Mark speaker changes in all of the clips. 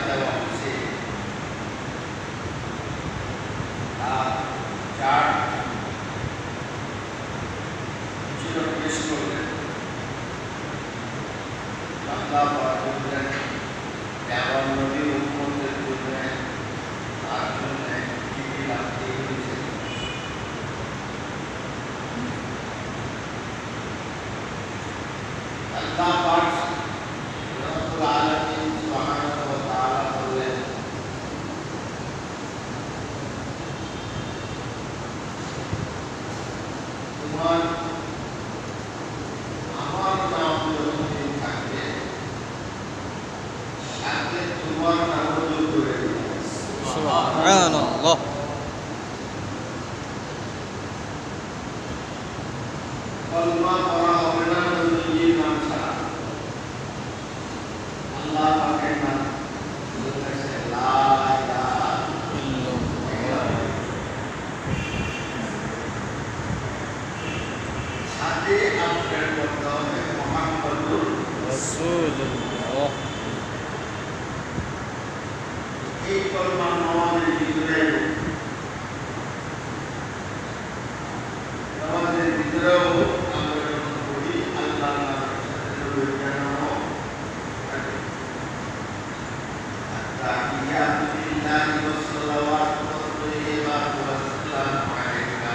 Speaker 1: দেওয়া হয়েছে চার পেশ করলেন বাংলা বললেন যেমন নবীর উম্মতের জন্য তার জন্য কি কি লাগতে হয়েছে আল্লাহ পাক রব্বুল আলামিন সুবহানাহু ওয়া তাআলা বললেন তোমার আমার নাম যখন থাকবে সাথে তোমার নাম যোগ করে দেবে
Speaker 2: সুবহানাল্লাহ
Speaker 1: কলমা পড়া হবে না নবীর নাম ছাড়া আল্লাহ পাকের নাম বলতেছে লা ইলাহা ইল্লাল্লাহ সাথে আপডেট করতে হবে মুহাম্মদুর
Speaker 2: রাসূলুল্লাহ
Speaker 1: এই কলমা আমাদের ভিতরে আমাদের ভিতরেও আমরা যখন পড়ি আল্লাহর নামের সাথে নবীর নামও থাকে আত্তাহিয়াতু লিল্লাহি ওয়াস সালাওয়াতু ওয়াত তাইয়্যিবাতু ওয়াস সালামু আলাইকা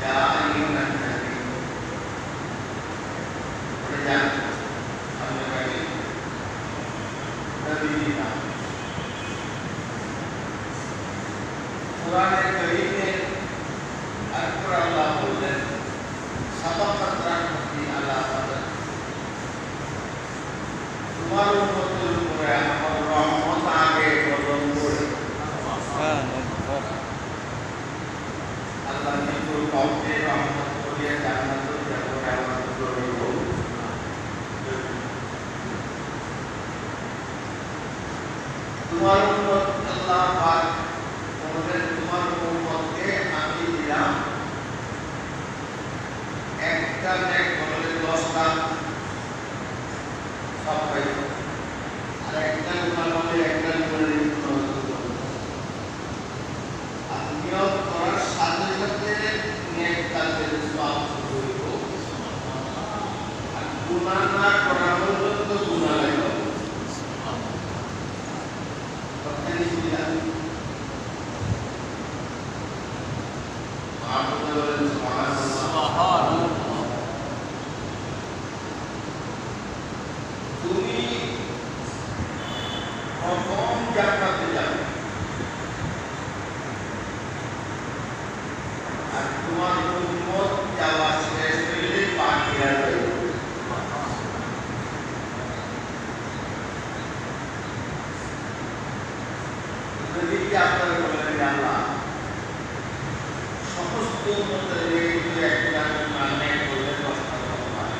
Speaker 1: ইয়া আইয়ুহান নাবী পড়ে যান সামনে কাছে নবীর নাম কোরআনে কারীমে আকবার আল্লাহ বললেন সাবাকাত রাহমাতি আলা বাদাত তোমার উম্মতের উপরে আমার রহমত আগে বর্ণন করে
Speaker 2: সুবহানাল্লাহ
Speaker 1: আল্লাহ কিন্তু কাউকে রহমত করিয়া জান্নাতে যাবো এমন করব তোমার উম্মত আল্লাহ পাক বলেন তোমার উম্মতকে আমি দিলাম একটা নেক বলে 10টা সব পাইব আর একটা গুনাহ বলে একটা গুনাহ আর নিয়ত করার সাথে সাথে নেক কাজের সওয়াব শুরু হইব আর গুনাহ না করা পর্যন্ত গুনাহ লাগবে প্রত্যেক সুবিধা তুমি প্রথম জান্নাতে যাবে আর তোমার উম্মত যাওয়া শেষ হইলে বাকিরা যাবে যদি আপনারা বলেন আল্লাহ সমস্ত উম্মতের কিন্তু একটা মানে করলে 10টা হয়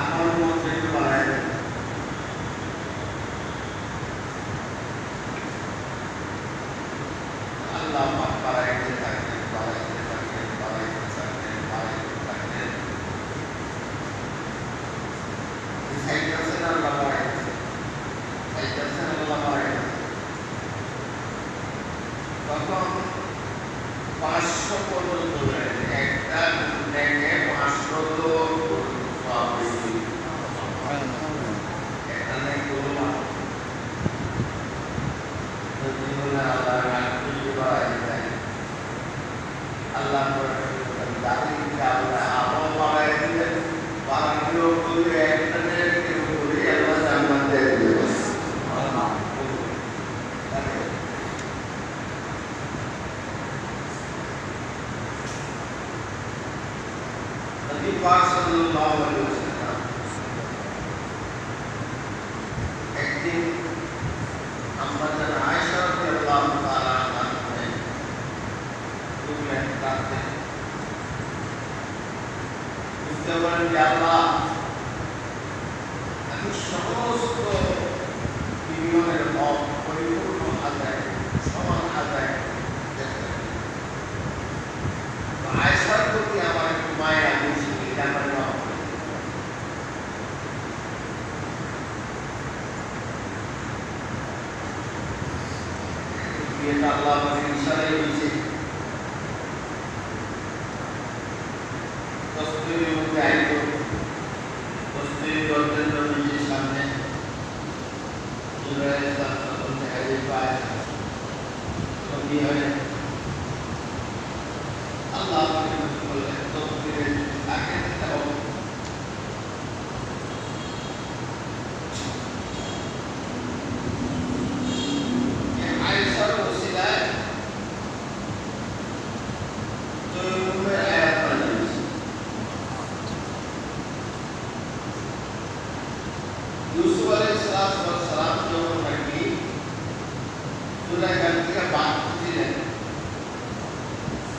Speaker 1: আমার মধ্যে একটু বাড়াই দেন আল্লাহ পাক বাড়াইতে থাকবেন বাড়াইতে থাকবেন বাড়াইতে থাকবেন বাড়াইতে থাকবেন সাইকেল আল্লাহ বাড়াইতে সাইকেল আল্লাহ বাড়াইতে তখন 500 পর্যন্ত একটা নেকে 500 তো সব বেশি একটা নেক করলাম জীবনে আল্লাহ রাখতে পারে আল্লাহ দাঁড়িয়ে আল্লাহ আমল বাড়াই দিলেন বাকিও করে একটা নেক করে আল্লাহ জান্নাত দিয়ে দিলেন नबी पाक सल्लल्लाहु अलैहि वसल्लम एक दिन अम्मा आयशा रज़ियल्लाहु ताला अन्हा ने दुनिया काटे उसके बाद या अल्लाह আমি সমস্ত ইমানের হক পরিপূর্ণ আদায় সমান আদায় আয়েশার প্রতি আমার একটু মায়া বেশি এটা আমার আল্লাহ আমাকে ইশারায় দিয়েছে কস্তুরীর মধ্যে আইল কস্তুরী দরজার নবীজির সামনে জিবরাইল ইসলাম তখন দেখা যায় পায় সঙ্গী হয় আল্লাহ আমাকে বললেন কস্তুরীর আগে দিতে হবে Yusuf alaihissalam যখন নাকি সুলাইমান থেকে বাদ ছিলেন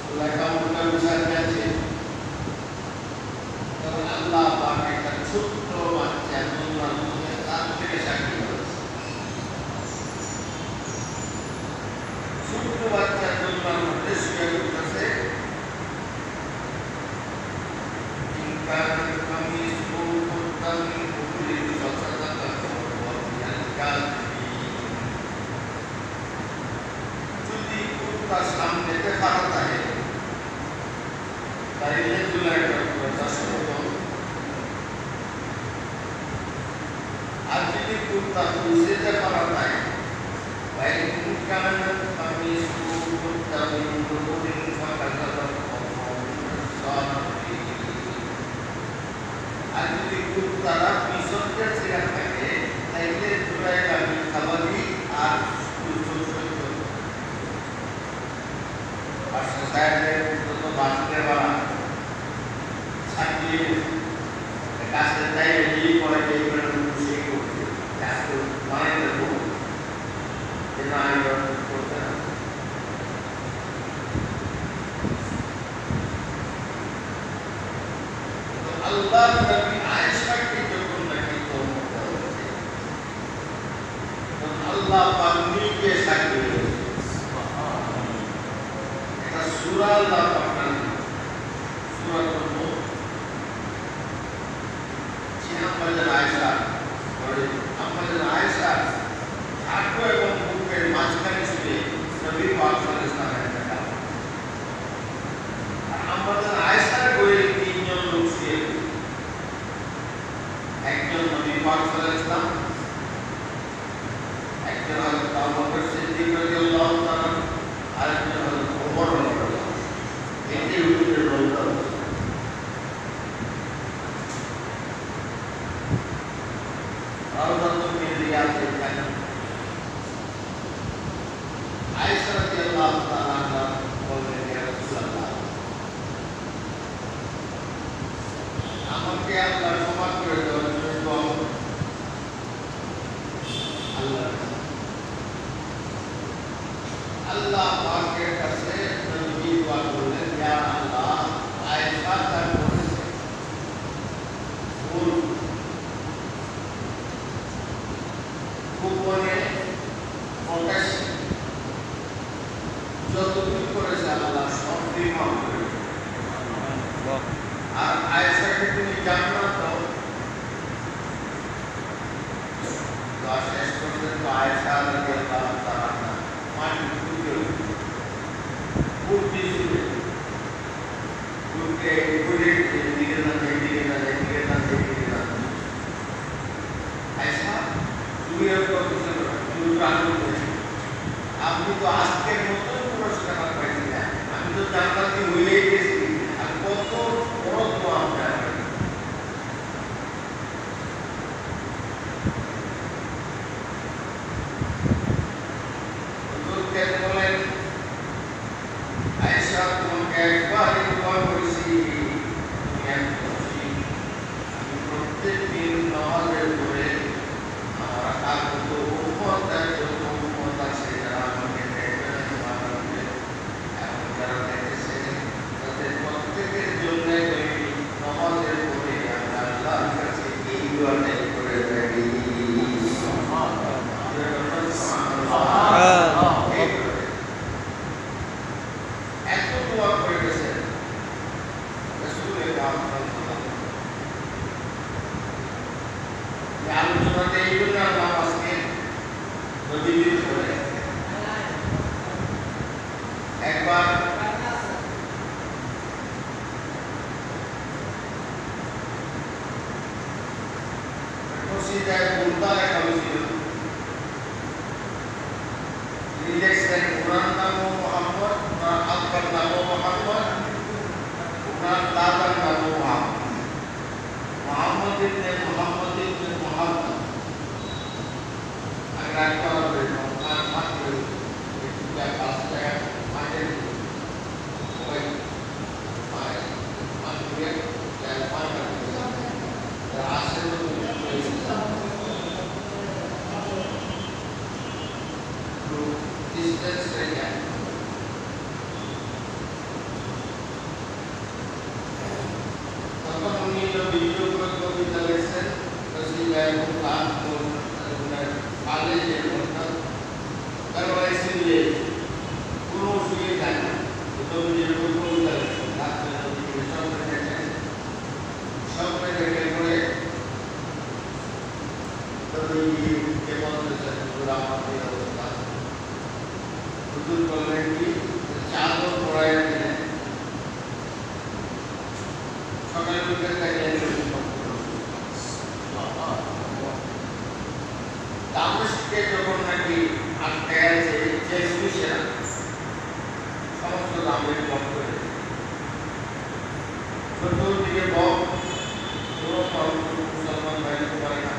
Speaker 1: সুলাইমান মুখে বিচার পেয়েছে তখন আল্লাহ পাক একটা ছোট্ট বাচ্চা দুনিয়ার মধ্যে তার থেকে সাক্ষী করেছে ছোট্ট বাচ্চা দুনিয়ার মধ্যে শুয়ে উঠতেছে যদি তার সামনে দেখা থাকে তাইলে আর যদি কুত্তা বুঝে দেখা থাকে বাইরে আমি আর যদি কুত্তারা পিছনটা ছেড়ে থাকে তাইলে জোড়ায় আমি খাবারই আর পাশে সাইডের যত বাঁচতে পারা ছাড়িয়ে কাছে তাই এই করে এই করে সেই করছে আজকে মানে দেবো যে না আমি করতে না আল্লাহ নবী আয়েশাকে যখন নাকি তওবা করেছে তখন আল্লাহ পাক নিজে সাক্ষী দিয়েছে এটা সূরা আল্লাহ পাক সূরাতুল নূর আমাদের আয়েশা বলে আমাদের আয়েশা হাঁটু এবং বুকের মাঝখানে শুয়ে নবী পাক সাল্লাল্লাহু আলাইহি ওয়াসাল্লামের দেখা আর আমাদের আয়েশার ঘরে তিনজন লোক শুয়ে একজন নবী পাক সাল্লাল্লাহু আলাইহি ওয়াসাল্লাম একজন হযরত আবু বকর সিদ্দিক রাদিয়াল্লাহু তাআলা আর একজন হযরত ওমর রাদিয়াল্লাহু তাআলা এটি উঠে রওনা রাউদাতুল মিন রিয়াদিল জান্নাহ আয়েশা রাদিয়াল্লাহু তাআলা আনহা বলেন ইয়া রাসূলুল্লাহ আমাকে আল্লাহ ক্ষমা করে দেওয়ার জন্য দোয়া করুন আল্লাহ পাকের কাছে নবী দোয়া করলেন ইয়া আল্লাহ আয়েশা তার করেছে ভুল গোপনে প্রকাশ্যে যতটুকু করেছে আল্লাহ সব মাফ করে আর আয়েশাকে তুমি জান্নাত দাও দোয়া শেষ করতে তো আয়েশা রাদিয়াল্লাহু তাআলা মাটি খুঁজে খুব দিয়েছিল খুঁজে খুঁজে দিকে না দিকে না দিকে না দিকে না আয়েশা তুমি তুমি আনন্দ আপনি তো আজকের মতন পুরস্কার পাইনি না আমি তো জান্নাতি হয়েই গেছি আর কত বড় দোয়া আপনার বলেন আয়েশা তোমাকে একবার দোয়া করেছি আমি প্রত্যেক দিন নামাজের পরে আমার আগত উম্মত যত উম্মত আছে যারা আমাকে দেখবেন এবং যারা দেখেছে মসজিদে গুরুদ্বার একটা হয়েছিল, লিখেছেন ওনার নামও মোহাম্মদ, ওনার আব্বার নামও মোহাম্মদ, ওনার দাদার নামও মোহাম্মদ, মোহাম্মদ ইবনে মোহাম্মদ ইবনে মোহাম্মদ। আর একটা হবে ওনার মাত্র এটা 5 টাকা মাঝে ওই মাত্র যার পাঁচটা তার আসে তো distance রেখে তখন উনি ভিডিও করে কবিতা লিখছেন কবিতা এবং গান কলেজের মধ্যে তারপরে এসে কোনো অসুবিধা নাই কবিতার কবিতা লিখছেন সব রেখে করে তবে কেমন আমাদের অবস্থা হুজুর বললেন কি চাদর পড়ায় দিলেন সকালে উঠে তাকিয়ে দামেস্কে যখন নাকি আটকে আছে জেসুসেরা সমস্ত দামের ব্লক করে চতুর্দিকে বক কোনো মুসলমান বাইরে পারে না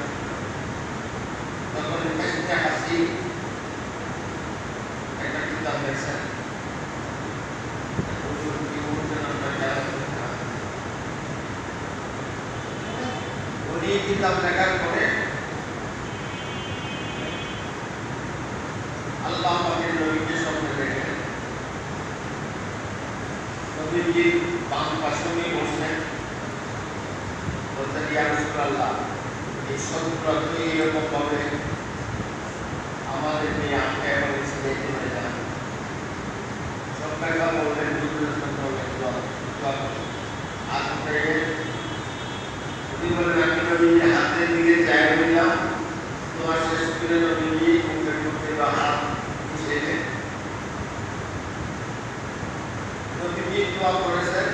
Speaker 1: তখন একটা হাসি একটা কিতাব লেখছেন উনি কিতাব লেখার পরে আল্লাহ পাকের নবীকে স্বপ্নে দেখেন নবীজি বাম পাশে উনি বসছেন বলতেন ইয়া রাসূলুল্লাহ এই শত্রুরা তো এইরকম ভাবে আমাদের নিয়ে আটকে এবং ছেড়ে চলে যান সব টাকা বললেন দুজনের সঙ্গে হাত থেকে উনি বললেন আমি নবীজি হাতের দিকে চাই বললাম তোমার শেষ করে নবীজি মুখের মধ্যে বা হাত ছেড়ে নবীজি দোয়া করেছেন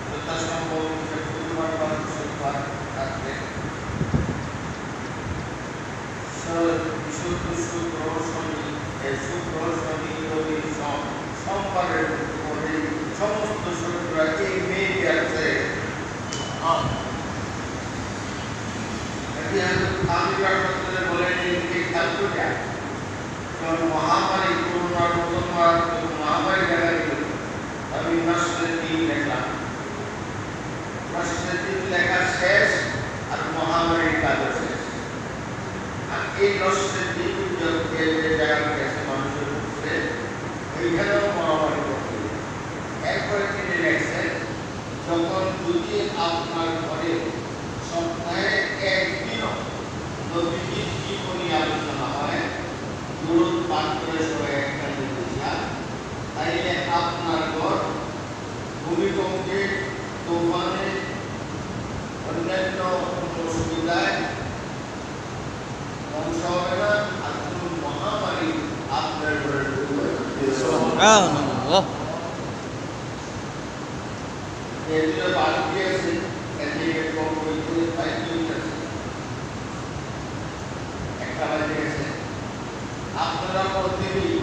Speaker 1: যথাসম্ভব শুক্রবার বা শুক্রবার রাত্রে বিশুদ্ধ শুক্র শনি রবি সোমবারের মধ্যে সমস্ত শত্রুরা এই মেয়েকে আছে বলেন এই খেয়াল যায় যখন মহামারী করোনার প্রথমবার মহামারী দেখা দিল আমি নসরের দিন লেখলাম নসরের দিন লেখা শেষ আর মহামারীর কাজও শেষ আর এই নসরের দিন যে জায়গা গেছে মানুষের উপরে ওইখানেও মহামারী করতে এরপরে তিনি লেখছেন যখন যদি আপনার ঘরে সপ্তাহে একদিনও নবীজির জীবনী আলোচনা হয় দূরত পাঠ করে সবাই একটা নির্দেশা তাইলে আপনার ঘর ভূমিকম্পে তুফানে অন্যান্য অসুবিধায় ধ্বংস হবে না আর কোনো মহামারী আপনার ঘরে
Speaker 2: সুবহানাল্লাহ
Speaker 1: এগুলো বাড়ি দিয়েছে এদিকে কম হইতে একটা বাড়ি গেছে আপনারা প্রত্যেকেই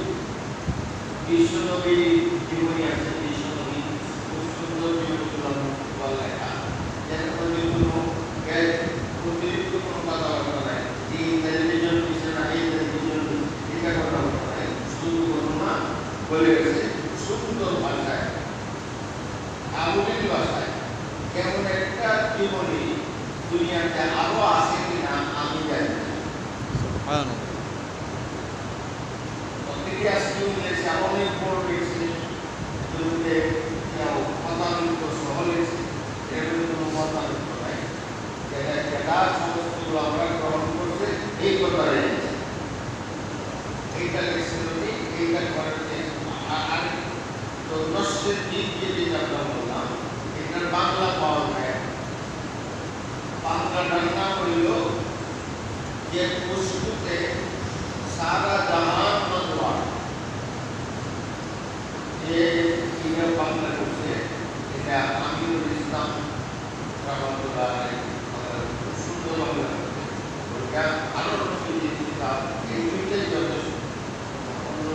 Speaker 1: বিশ্বনবীর জীবনী আছে বিশ্বনবী খুব সুন্দর জীবন লেখা যেন কোনো অতিরিক্ত কোনো কথাবার্তা নাই এই টেলিভিশন পিছনে না এই টেলিভিশন এটা কথাবার্তা নাই শুধু ঘটনা বলে গেছে সুন্দর ভাষায় আধুনিক ভাষায় কেমন একটা জীবনী দুনিয়াতে আরো আছে কিনা আমি জানি না
Speaker 2: সুবহানাল্লাহ
Speaker 1: প্রতিটি আজকে লিখেছে অনেক বড় লিখছে দুটোতে মতানন্ত সহ লিখছে এর কোনো মতানন্ত নাই যেটা সমস্তগুলো আমরা গ্রহণ করছে এই কথা লিখছে এইটা লিখছে যদি এইটা করেছে আর তো নষ্টের দিক যেটি আমরা বললাম এটার বাংলা পাওয়া যায় বাংলাটার নাম হইল যে পুষ্পতে সারা জাহান মতওয়ার যে বাংলা করছে এটা আমিরুল ইসলাম রহমতুল্লাহ আলাইহি খুব সুন্দর বাংলা ওইটা আরো রকম এই দুইটাই যথেষ্ট অন্য